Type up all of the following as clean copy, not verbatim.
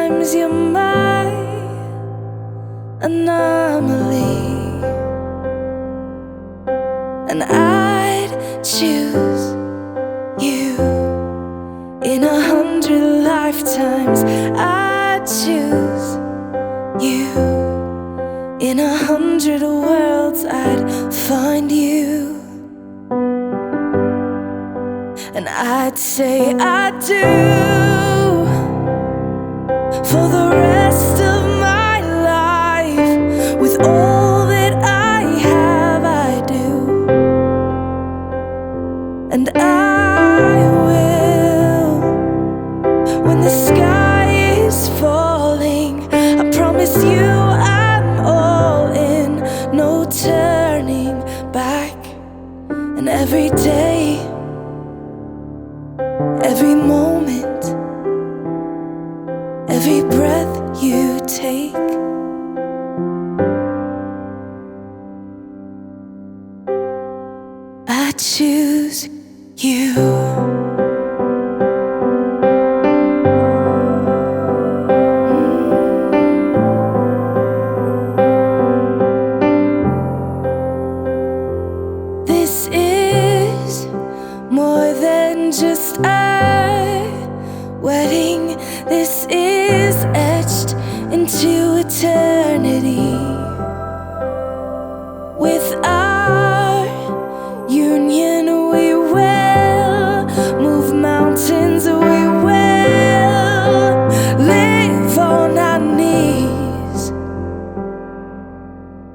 Sometimes you're my anomaly, and I'd choose you in 100 lifetimes. I'd choose you in 100 worlds. I'd find you, and I'd say I do for the rest of my life. With all that I have, I do, and I will when the sky is falling. I promise you I'm all in, no turning back. And every day, every moment, every breath you take, I choose you. This is more than just a wedding. This is etched into eternity. With our union, we will move mountains. We will live on our knees,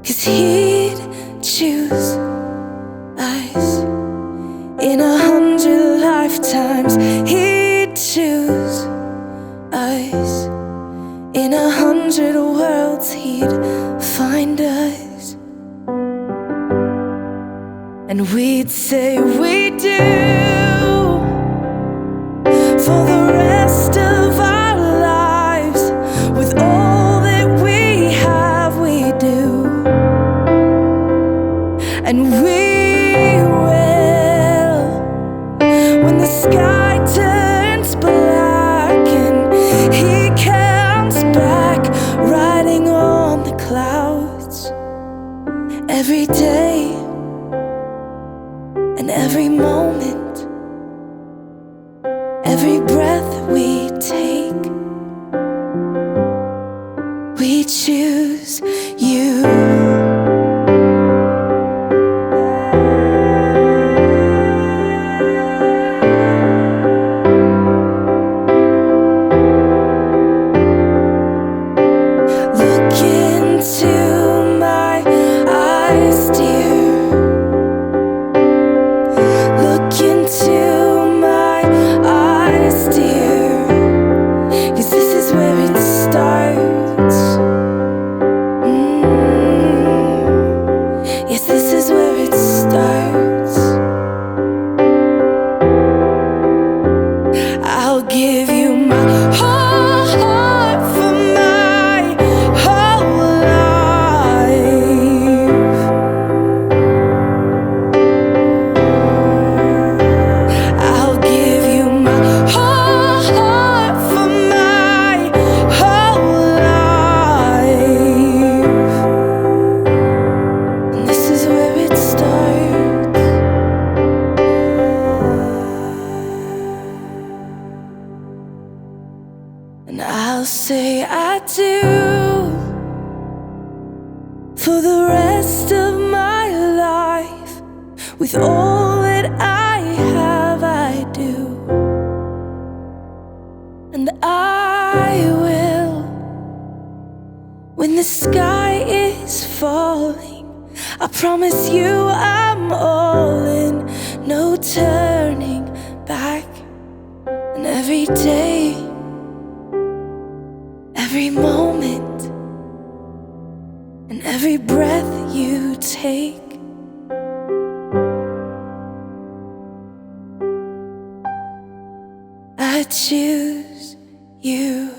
'cause he'd choose us in 100 lifetimes. He'd choose us in 100 worlds. He'd find us, and we'd say we do for the rest of our lives. With all that we have, we do, and we will when the sky turns black and he comes back riding on the clouds. Every day and every moment, every breath we take, we choose you. Look into my eyes, dear. Look into my eyes, dear, 'cause this is where it starts. Yes, this is where it starts. I'll give you my whole heart for my whole life. I'll give you my whole heart for my whole life. And this is where it starts. And I'll say I do for the rest of my life. With all that I have, I do, and I will when the sky is falling. I promise you I'm all in, no turning back. And every day, every moment, and every breath you take, I choose you.